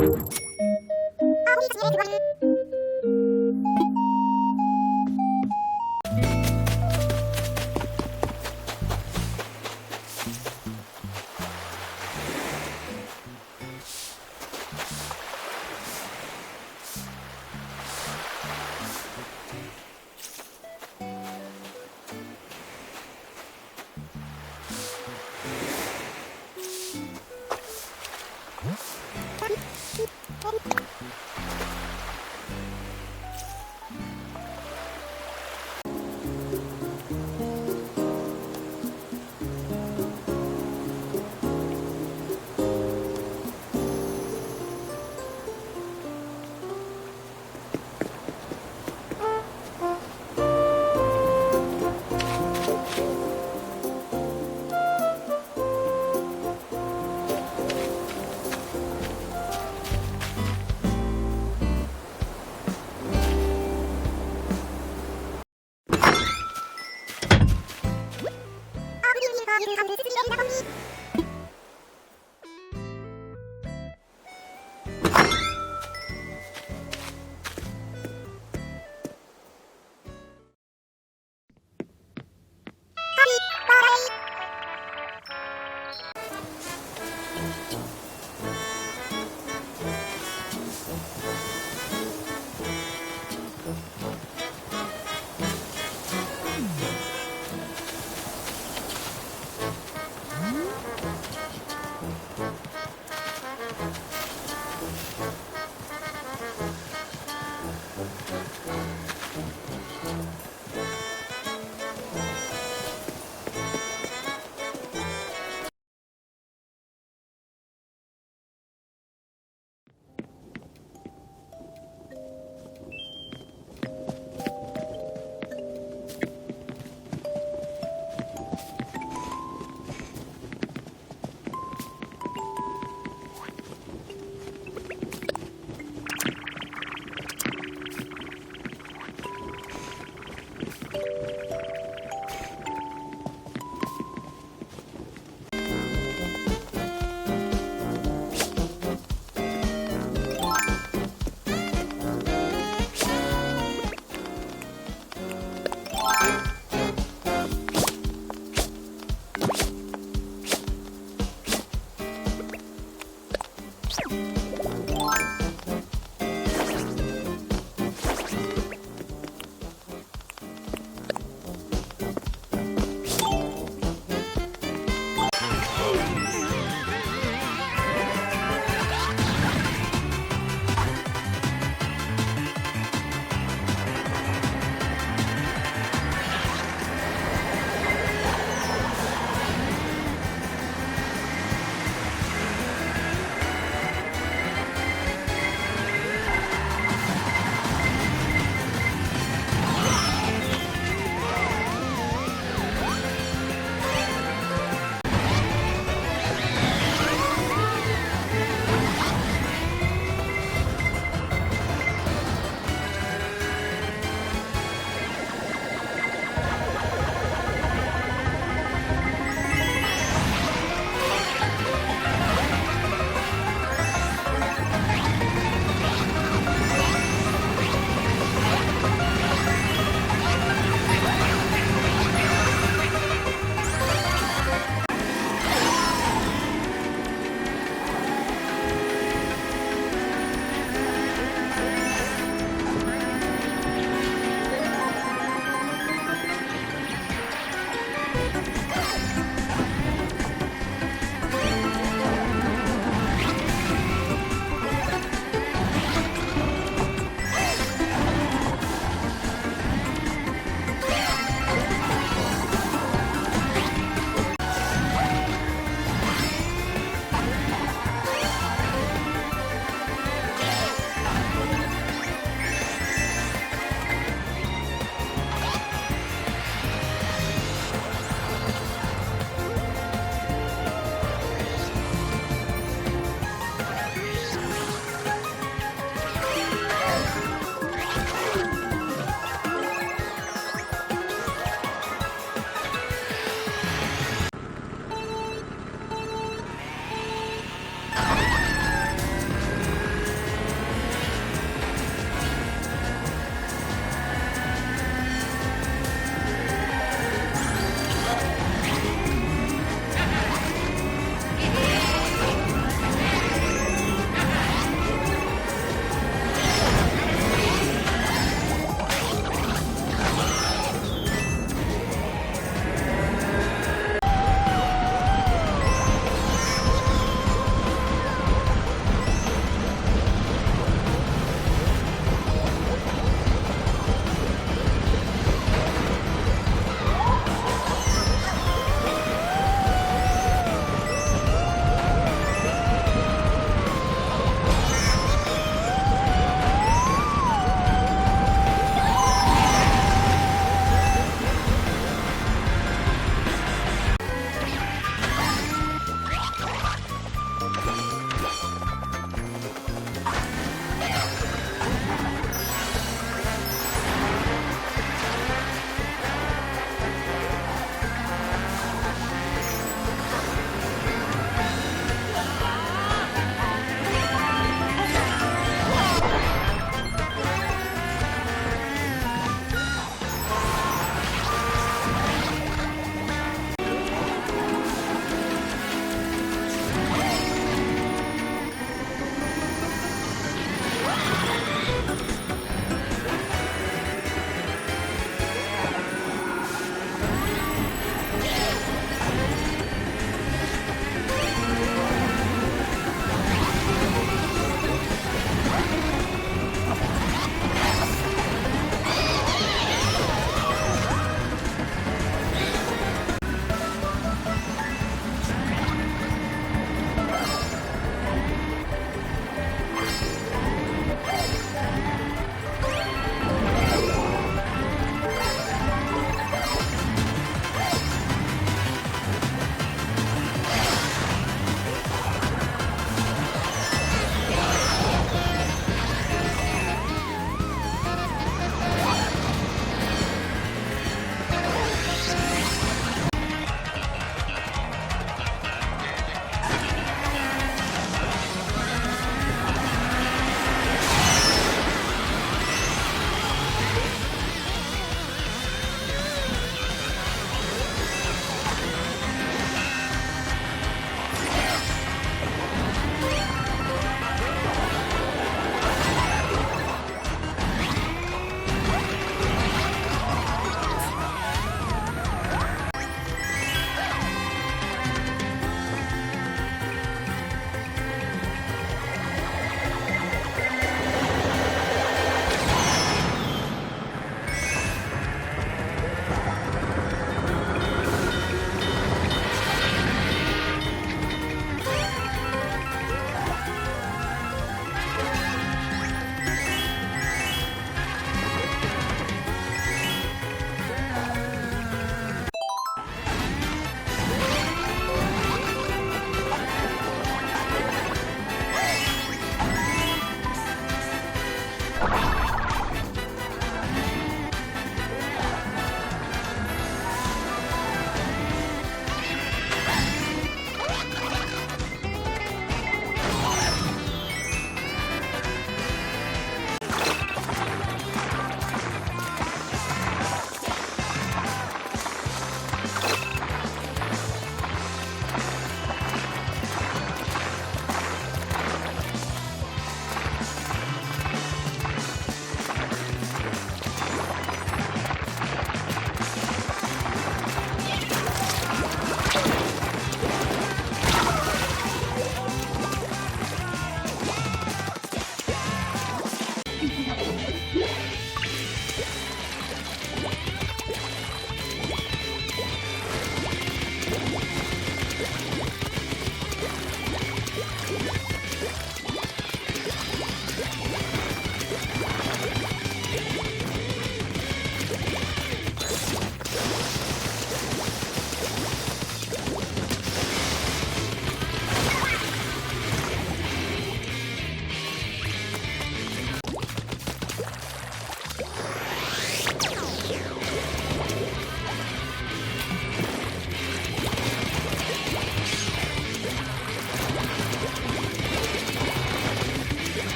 เ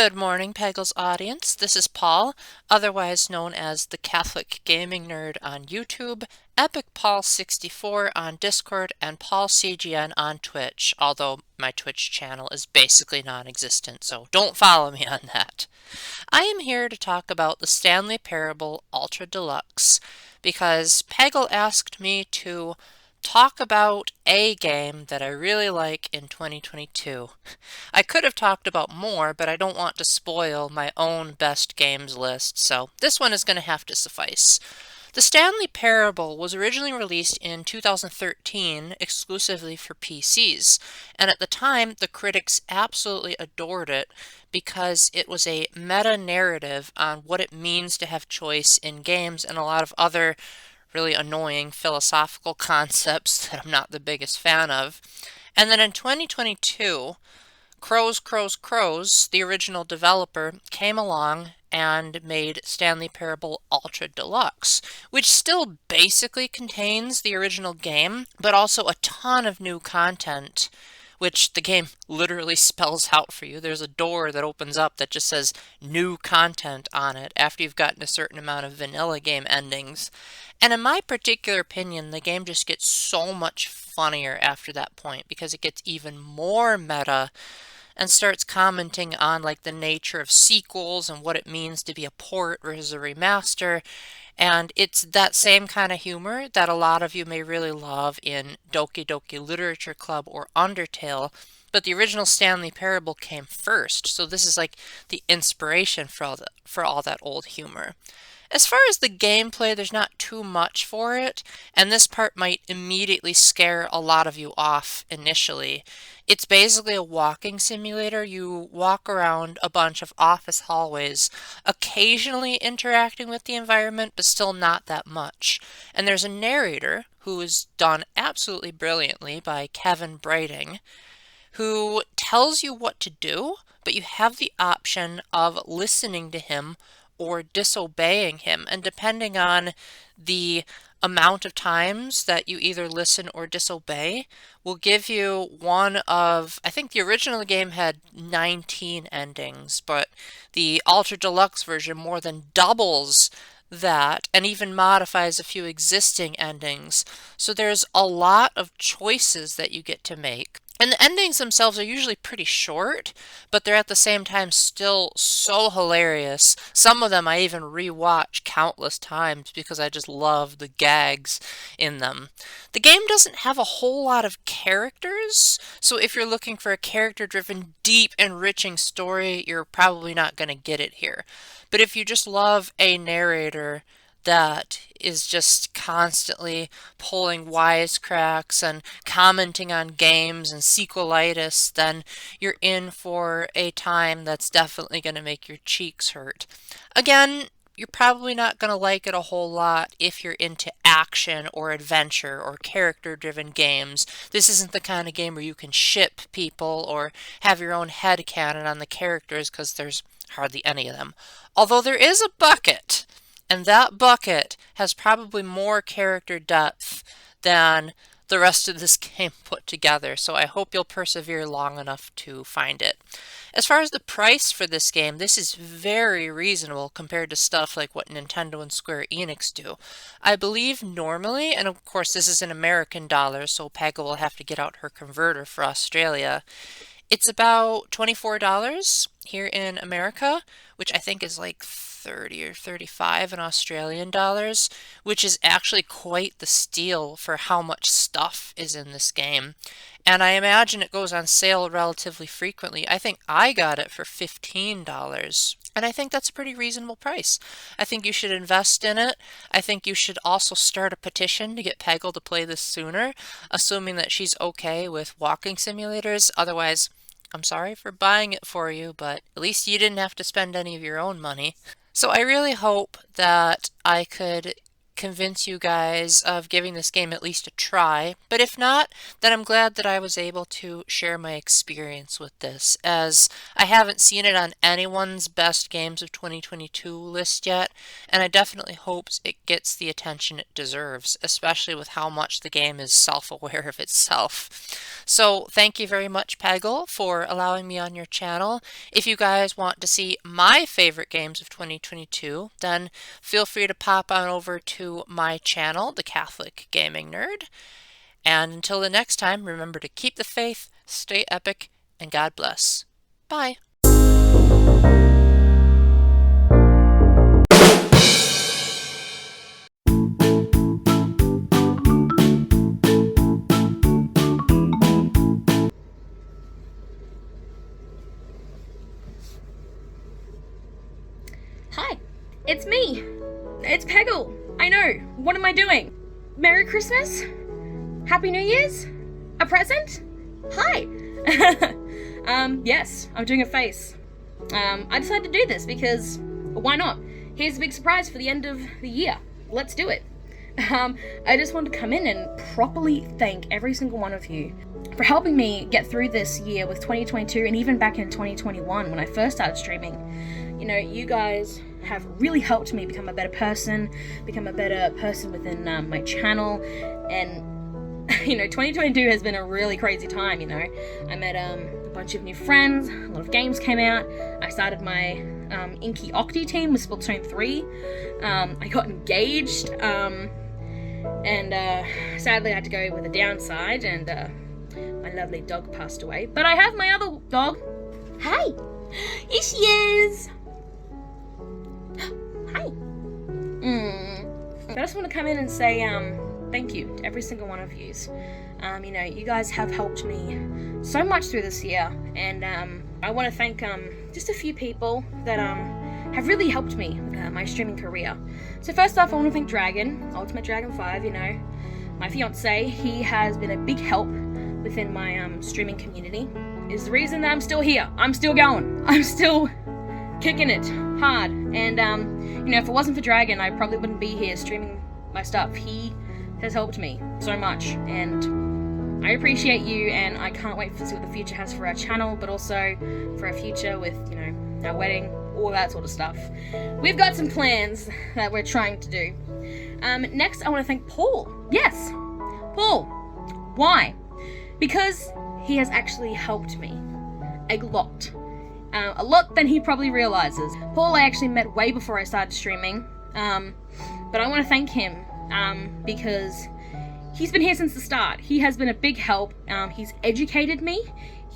Good morning, Peggle's audience. This is Paul, otherwise known as the Catholic Gaming Nerd on YouTube EpicPaul64 on Discord and PaulCGN on Twitch, although my Twitch channel is basically non-existent, so don't follow me on that. I am here to talk about the Stanley Parable Ultra Deluxe because Peggle asked me to talk about a game that I really like in 2022. I could have talked about more, but I don't want to spoil my own best games list, so this one is going to have to suffice. The Stanley Parable was originally released in 2013 exclusively for PCs, and at the time the critics absolutely adored it because it was a meta-narrative on what it means to have choice in games and a lot of other really annoying philosophical concepts that I'm not the biggest fan of. And then in 2022, Crows, the original developer, came along and made Stanley Parable Ultra Deluxe, which still basically contains the original game, but also a ton of new content, which the game literally spells out for you. There's a door that opens up that just says new content on it after you've gotten a certain amount of vanilla game endings. And in my particular opinion, the game just gets so much funnier after that point because it gets even more meta and starts commenting on like the nature of sequels and what it means to be a port versus a remaster. And it's that same kind of humor that a lot of you may really love in Doki Doki Literature Club or Undertale, but the original Stanley Parable came first, so this is like the inspiration for all that old humor. As far as the gameplay, there's not too much for it, and this part might immediately scare a lot of you off initially. It's basically a walking simulator. You walk around a bunch of office hallways, occasionally interacting with the environment, but still not that much. And there's a narrator who is done absolutely brilliantly by Kevin Brighting, who tells you what to do, but you have the option of listening to him or disobeying him. And depending on the amount of times that you either listen or disobey will give you one of, I think the original game had 19 endings, but the Ultra Deluxe version more than doubles that and even modifies a few existing endings. So there's a lot of choices that you get to make. And the endings themselves are usually pretty short, but they're at the same time still so hilarious. Some of them I even rewatch countless times because I just love the gags in them. The game doesn't have a whole lot of characters, so if you're looking for a character-driven, deep, enriching story, you're probably not going to get it here. But if you just love a narrator that is just constantly pulling wisecracks and commenting on games and sequelitis, then you're in for a time that's definitely going to make your cheeks hurt. Again, you're probably not going to like it a whole lot if you're into action or adventure or character-driven games. This isn't the kind of game where you can ship people or have your own headcanon on the characters because there's hardly any of them. Although there is a bucket. And that bucket has probably more character depth than the rest of this game put together, so I hope you'll persevere long enough to find it. As far as the price for this game, this is very reasonable compared to stuff like what Nintendo and Square Enix do. I believe normally, and of course this is in American dollars, so Peggle will have to get out her converter for Australia, it's about $24 here in America, which I think is like 30 or 35 in Australian dollars, which is actually quite the steal for how much stuff is in this game. And I imagine it goes on sale relatively frequently. I think I got it for $15. And I think that's a pretty reasonable price. I think you should invest in it. I think you should also start a petition to get Peggle to play this sooner, assuming that she's okay with walking simulators. Otherwise, I'm sorry for buying it for you, but at least you didn't have to spend any of your own money. So I really hope that I could convince you guys of giving this game at least a try, but if not, then I'm glad that I was able to share my experience with this, as I haven't seen it on anyone's best games of 2022 list yet, and I definitely hope it gets the attention it deserves, especially with how much the game is self-aware of itself. So thank you very much, Peggle, for allowing me on your channel. If you guys want to see my favorite games of 2022, then feel free to pop on over to to my channel, The Catholic Gaming Nerd. And until the next time, remember to keep the faith, stay epic, and God bless. Bye. Hi, it's me. It's Peggle. I know. What am I doing? Merry Christmas? Happy New Year's? A present? Hi. Yes, I'm doing a face. I decided to do this because why not? Here's a big surprise for the end of the year. Let's do it. I just wanted to come in and properly thank every single one of you for helping me get through this year with 2022 and even back in 2021 when I first started streaming. You know, you guys have really helped me become a better person within my channel, and you know, 2022 has been a really crazy time. You know, I met a bunch of new friends, a lot of games came out, I started my Inky Octi team with Splatoon 3, I got engaged, and sadly I had to go with a downside, and my lovely dog passed away, but I have my other dog. Hey, here she is. Hi. I just want to come in and say thank you to every single one of yous. You know, you guys have helped me so much through this year, and I want to thank just a few people that have really helped me with my streaming career. So first off, I want to thank Dragon, Ultimate Dragon 5, you know, my fiance. He has been a big help within my streaming community. Is the reason that I'm still here. I'm still going. I'm still kicking it hard, and you know, if it wasn't for Dragon, I probably wouldn't be here streaming my stuff. He has helped me so much, and I appreciate you, and I can't wait to see what the future has for our channel, but also for our future with, you know, our wedding, all that sort of stuff. We've got some plans that we're trying to do. Next, I want to thank Paul. Yes, Paul. Why? Because he has actually helped me a lot. A lot than he probably realizes. Paul I actually met way before I started streaming, but I want to thank him because he's been here since the start. He has been a big help. He's educated me.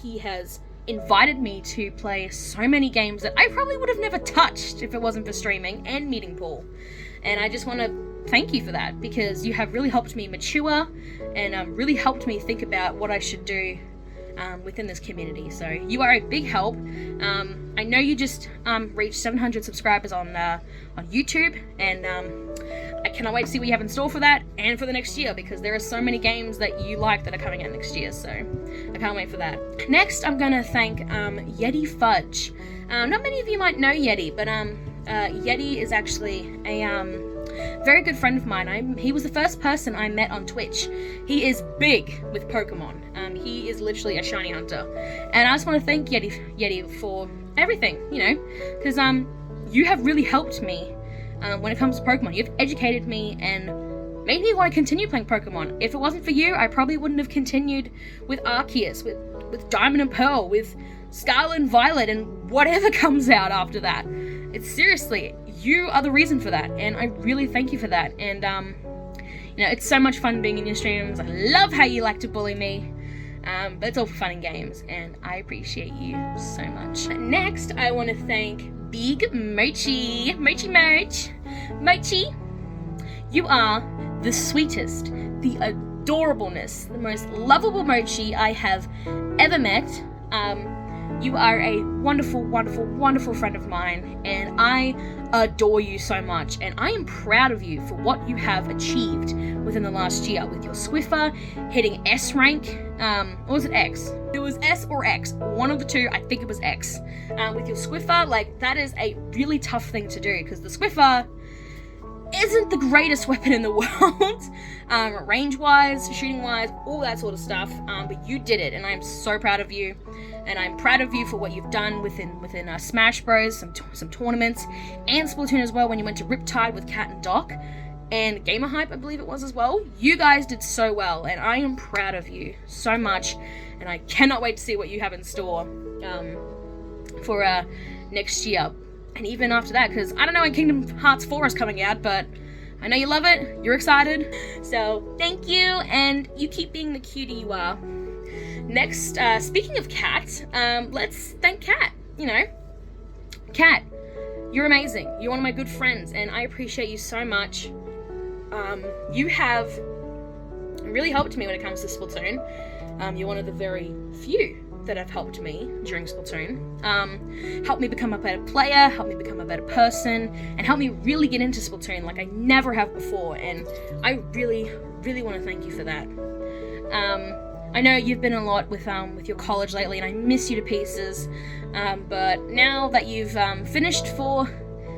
He has invited me to play so many games that I probably would have never touched if it wasn't for streaming and meeting Paul. And I just want to thank you for that, because you have really helped me mature and really helped me think about what I should do within this community. So you are a big help. I know you just reached 700 subscribers on YouTube, and I cannot wait to see what you have in store for that and for the next year, because there are so many games that you like that are coming out next year, so I can't wait for that. Next, I'm going to thank Yeti Fudge. Not many of you might know Yeti, but Yeti is actually a very good friend of mine. He was the first person I met on Twitch. He is big with Pokemon. He is literally a shiny hunter. And I just want to thank Yeti for everything, you know, because you have really helped me when it comes to Pokemon. You've educated me and made me want to continue playing Pokemon. If it wasn't for you, I probably wouldn't have continued with Arceus, with Diamond and Pearl, with Scarlet and Violet, and whatever comes out after that. It's seriously, you are the reason for that, and I really thank you for that. And you know, it's so much fun being in your streams. I love how you like to bully me, but it's all for fun and games, and I appreciate you so much. Next, I want to thank Big Mochi. Mochi, you are the sweetest, the adorableness, the most lovable Mochi I have ever met. You are a wonderful, wonderful, wonderful friend of mine, and I adore you so much, and I am proud of you for what you have achieved within the last year with your Swiffer, hitting S rank, or was it X? It was S or X, one of the two. I think it was X. With your Swiffer, like, that is a really tough thing to do, because the Swiffer isn't the greatest weapon in the world, range-wise, shooting-wise, all that sort of stuff, but you did it, and I'm so proud of you, and I'm proud of you for what you've done within Smash Bros, some tournaments, and Splatoon as well, when you went to Riptide with Cat and Doc, and Gamer Hype, I believe it was as well. You guys did so well, and I am proud of you so much, and I cannot wait to see what you have in store for next year. And even after that, because I don't know when Kingdom Hearts 4 is coming out, but I know you love it, you're excited. So thank you, and you keep being the cutie you are. Next, speaking of Kat, let's thank Kat. You know, Kat, you're amazing. You're one of my good friends, and I appreciate you so much. You have really helped me when it comes to Splatoon. You're one of the very few that have helped me during Splatoon. Helped me become a better player, helped me become a better person, and helped me really get into Splatoon like I never have before, and I really, really want to thank you for that. I know you've been a lot with your college lately, and I miss you to pieces, but now that you've finished for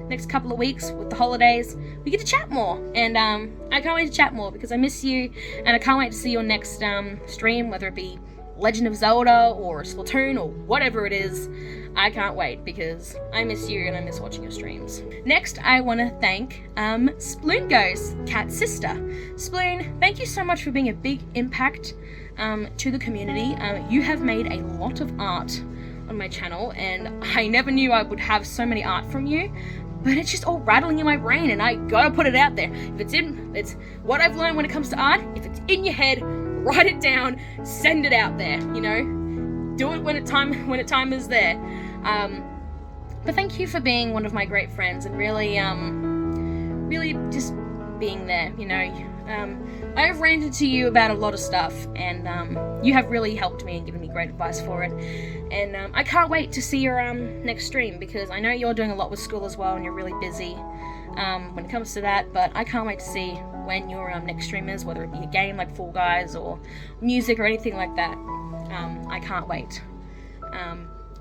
next couple of weeks with the holidays, we get to chat more, and I can't wait to chat more because I miss you, and I can't wait to see your next stream, whether it be Legend of Zelda or Splatoon or whatever it is. I can't wait because I miss you and I miss watching your streams. Next, I want to thank Sploon Goes, Kat's sister. Sploon, thank you so much for being a big impact to the community. You have made a lot of art on my channel, and I never knew I would have so many art from you, but it's just all rattling in my brain, and I gotta put it out there. If it's what I've learned when it comes to art. If it's in your head, write it down, send it out there, you know? Do it when time is there. But thank you for being one of my great friends and really just being there, you know? I've ranted to you about a lot of stuff, and you have really helped me and given me great advice for it. And I can't wait to see your next stream, because I know you're doing a lot with school as well, and you're really busy when it comes to that. But I can't wait to see when your next stream is, whether it be a game like Fall Guys or music or anything like that. I can't wait.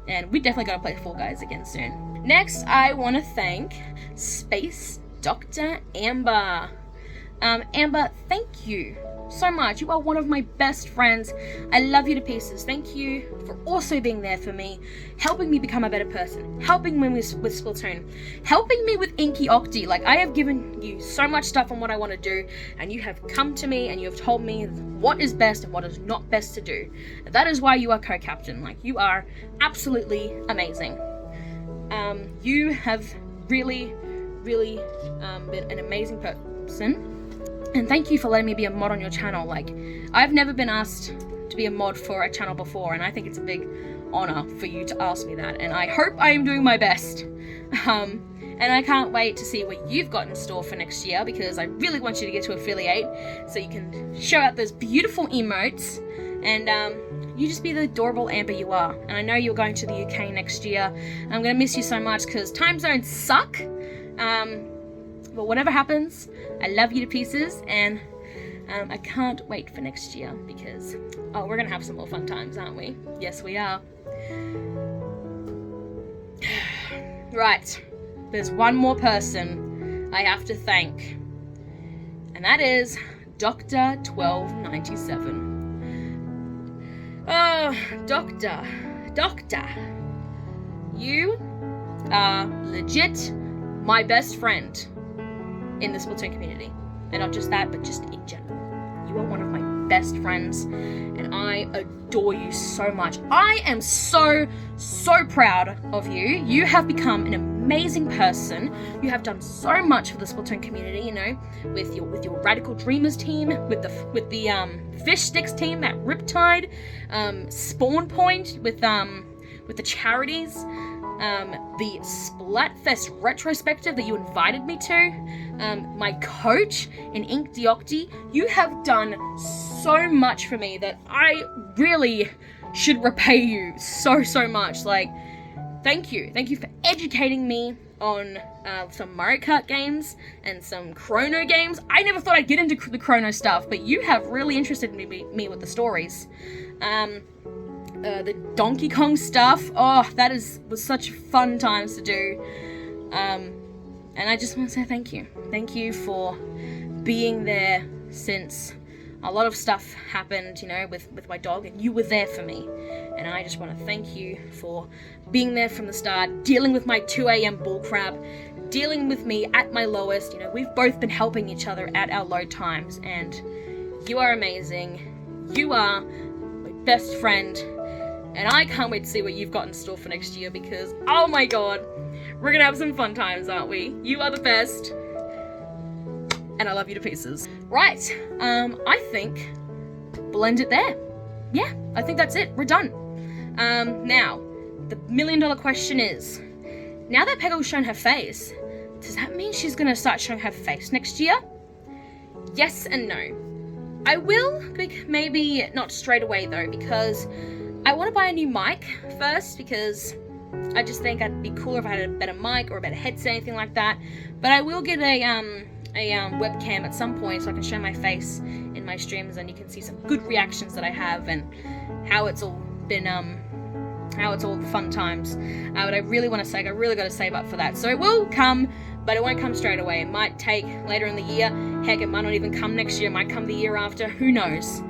And we definitely got to play Fall Guys again soon. Next, I want to thank Space Dr. Amber. Amber, thank you so much. You are one of my best friends. I love you to pieces. Thank you for also being there for me, helping me become a better person, helping me with Splatoon, helping me with Inky Octi. Like, I have given you so much stuff on what I want to do, and you have come to me and you have told me what is best and what is not best to do. That is why you are co-captain. Like, you are absolutely amazing. You have really, really been an amazing person. And thank you for letting me be a mod on your channel. Like, I've never been asked to be a mod for a channel before, and I think it's a big honor for you to ask me that, and I hope I am doing my best. And I can't wait to see what you've got in store for next year, because I really want you to get to affiliate so you can show out those beautiful emotes, and you just be the adorable Amber you are. And I know you're going to the UK next year. I'm gonna miss you so much because time zones suck. But whatever happens, I love you to pieces, and I can't wait for next year because, we're gonna have some more fun times, aren't we? Yes, we are. Right, there's one more person I have to thank, and that is Dr. 1297. Oh, Doctor, you are legit my best friend in the Splatoon community. And not just that, but just in general. You are one of my best friends, and I adore you so much. I am so proud of you. You have become an amazing person. You have done so much for the Splatoon community, you know, with your Radical Dreamers team, with the Fish Sticks team, that Riptide, Spawn Point, with the charities, the Splatfest retrospective that you invited me to, my coach in Ink Deocti. You have done so much for me that I really should repay you so much. Like, thank you for educating me on some Mario Kart games and some Chrono games. I never thought I'd get into the Chrono stuff, but you have really interested me with the stories. The Donkey Kong stuff, was such fun times to do, and I just want to say thank you. Thank you for being there since a lot of stuff happened, you know, with my dog, and you were there for me, and I just want to thank you for being there from the start, dealing with my 2 a.m. bullcrap, dealing with me at my lowest. You know, we've both been helping each other at our low times, and you are amazing. You are my best friend. And I can't wait to see what you've got in store for next year, because, oh my god, we're gonna have some fun times, aren't we? You are the best. and I love you to pieces. Right, I think we'll end it there. Yeah, I think that's it. We're done. Now, the million-dollar question is, now that Peggle's shown her face, does that mean she's gonna start showing her face next year? Yes and no. I will, maybe not straight away though, because I want to buy a new mic first, because I just think it'd be cooler if I had a better mic or a better headset, anything like that. But I will get a webcam at some point so I can show my face in my streams, and you can see some good reactions that I have and how it's all been how it's all fun times. But I really want to say, I really got to save up for that. So it will come, but it won't come straight away. It might take later in the year. Heck, it might not even come next year. It might come the year after. Who knows?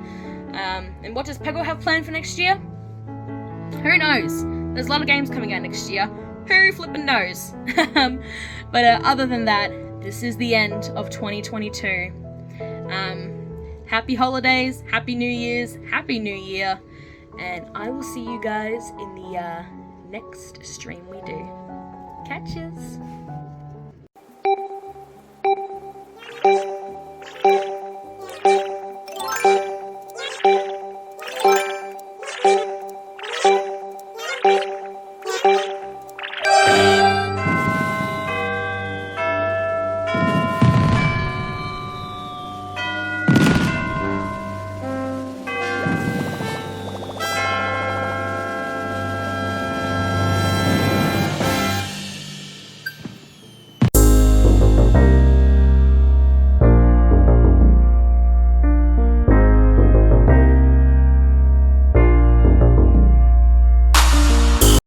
And what does Peggle have planned for next year? Who knows? There's a lot of games coming out next year. Who flippin' knows? But other than that, this is the end of 2022. Happy holidays, happy New Year's, happy New Year, and I will see you guys in the next stream we do. Catches!